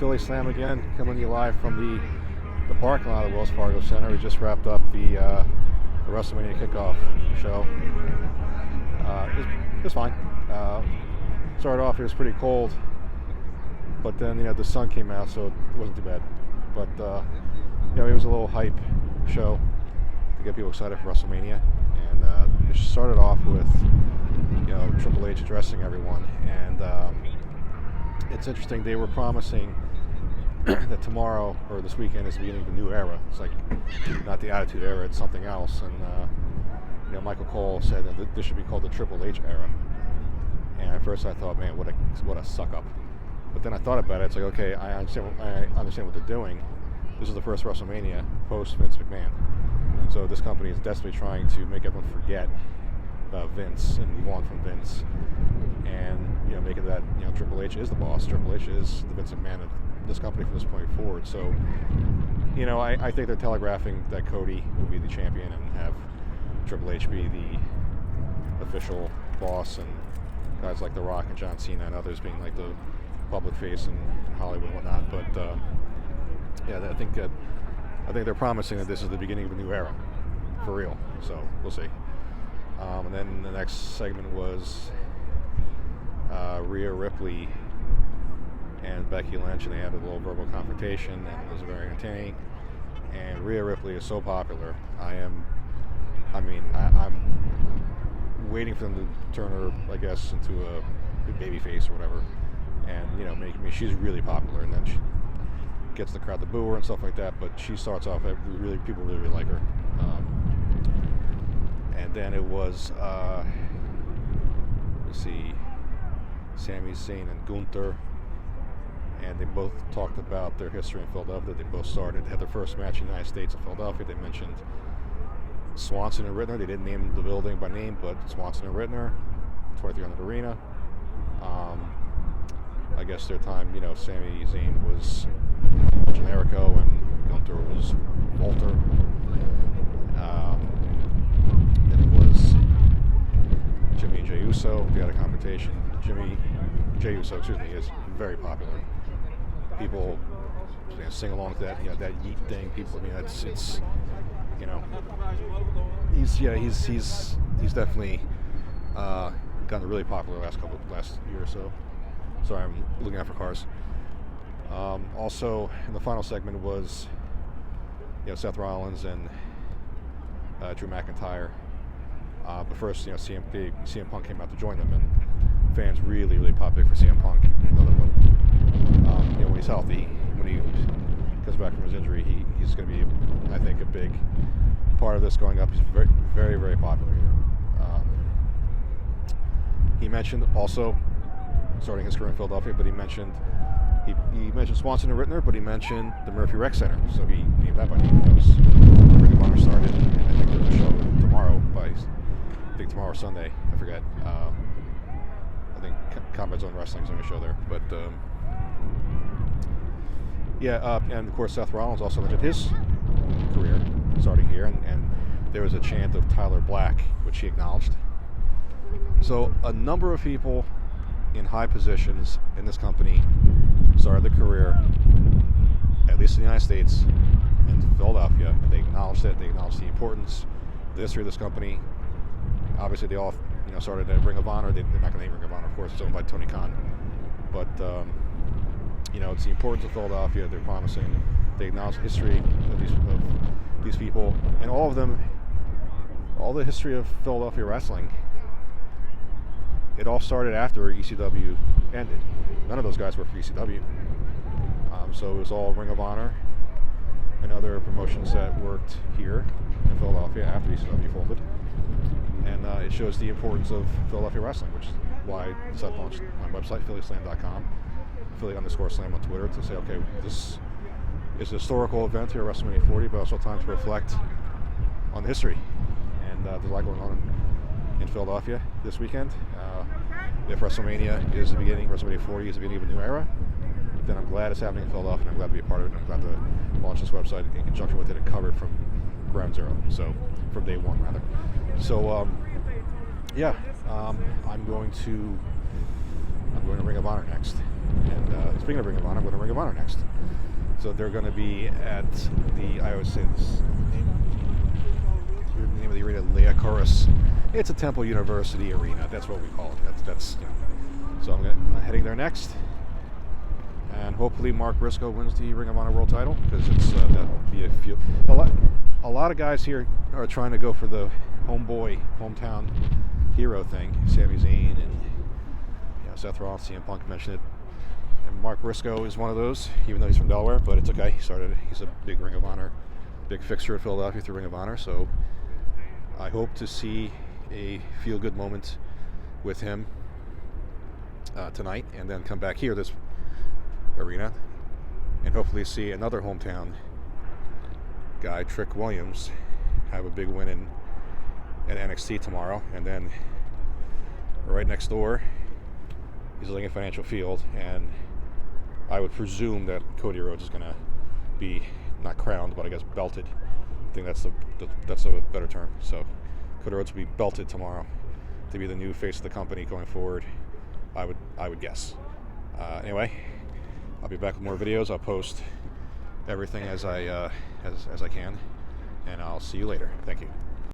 Philly Slam again, coming to you live from the parking lot of the Wells Fargo Center. We just wrapped up the WrestleMania Kickoff show. It was fine. Started off, it was pretty cold, but then the sun came out, so it wasn't too bad. But it was a little hype show to get people excited for WrestleMania, and it started off with Triple H addressing everyone, and it's interesting. They were promising that tomorrow or this weekend is the beginning of a new era. It's like not the Attitude Era, it's something else. And Michael Cole said that this should be called the Triple H era. And at first I thought, man, what a suck up. But then I thought about it. It's like, okay, I understand what they're doing. This is the first WrestleMania post Vince McMahon. So this company is desperately trying to make everyone forget about Vince and move on from Vince, and make it that Triple H is the boss. Triple H is the Vince McMahon of this company from this point forward. So I think they're telegraphing that Cody will be the champion and have Triple H be the official boss, and guys like The Rock and John Cena and others being like the public face in Hollywood and whatnot. But I think they're promising that this is the beginning of a new era, for real. So we'll see. And then the next segment was Rhea Ripley and Becky Lynch, and they had a little verbal confrontation, and it was very entertaining. And Rhea Ripley is so popular. I'm waiting for them to turn her, I guess, into a baby face or whatever, and she's really popular. And then she gets the crowd to boo her and stuff like that. But she starts off people really like her. And then it was Sami Zayn and Gunther, and they both talked about their history in Philadelphia. They both had their first match in the United States in Philadelphia. They mentioned Swanson and Rittner. They didn't name the building by name, but Swanson and Rittner, 2300 Arena. I guess their time, Sami Zayn was Generico and Gunther was Walter. Then it was Jimmy and Jey Uso. They had a confrontation. Jey Uso, is very popular. People sing along to that, that yeet thing. People, he's definitely gotten really popular last year or so. Sorry, I'm looking out for cars. Also, in the final segment was Seth Rollins and Drew McIntyre. But first, CM Punk came out to join them, and fans really, really popped big for CM Punk. Another one. When he's healthy, when he comes back from his injury, he's going to be, I think, a big part of this going up. He's very, very, very popular here. He mentioned also starting his career in Philadelphia, but he mentioned Swanson and Rittner, but he mentioned the Murphy Rec Center, so he named that by name. That was where Ring of Honor started, and I think there's a show tomorrow tomorrow or Sunday, I forget. I think Combat Zone Wrestling's on a show there, but and of course Seth Rollins also mentioned his career starting here, and there was a chant of Tyler Black, which he acknowledged. So a number of people in high positions in this company started their career, at least in the United States, in Philadelphia. They acknowledged it. They acknowledged the importance, the history of this company. Obviously, they all started at Ring of Honor. They're not going to name Ring of Honor, of course. It's owned by Tony Khan. But it's the importance of Philadelphia. They're promising. They acknowledge the history of these people, and all of them, all the history of Philadelphia wrestling. It all started after ECW ended. None of those guys worked for ECW. So it was all Ring of Honor and other promotions that worked here in Philadelphia after ECW folded. And it shows the importance of Philadelphia wrestling, which is why I decided to launch my website, PhillySlam.com, Philly_Slam on Twitter, to say, okay, this is a historical event here at WrestleMania 40, but also time to reflect on the history. And there's a lot going on in Philadelphia this weekend. If WrestleMania is the beginning, WrestleMania 40 is the beginning of a new era, then I'm glad it's happening in Philadelphia, and I'm glad to be a part of it, and I'm glad to launch this website in conjunction with it and cover it from ground zero, so from day one, rather. So, I'm going to Ring of Honor next, And speaking of Ring of Honor, I'm going to Ring of Honor next. So they're going to be at I always say this, the name of the arena, Leocoris. It's a Temple University arena. That's what we call it. That's So I'm heading there next. And hopefully Mark Briscoe wins the Ring of Honor World title, because that'll be a lot of guys here are trying to go for the hometown hero thing. Sami Zayn and Seth Rollins, CM Punk mentioned it. And Mark Briscoe is one of those, even though he's from Delaware, but it's okay. He's a big Ring of Honor, big fixture at Philadelphia through Ring of Honor. So I hope to see a feel-good moment with him tonight, and then come back here, this arena, and hopefully see another hometown guy, Trick Williams, have a big win in NXT tomorrow. And then right next door, he's living in Financial Field, and I would presume that Cody Rhodes is going to be not crowned, but I guess belted. I think that's a better term. So Cody Rhodes will be belted tomorrow to be the new face of the company going forward. I would guess. Anyway, I'll be back with more videos. I'll post everything as I can, and I'll see you later. Thank you.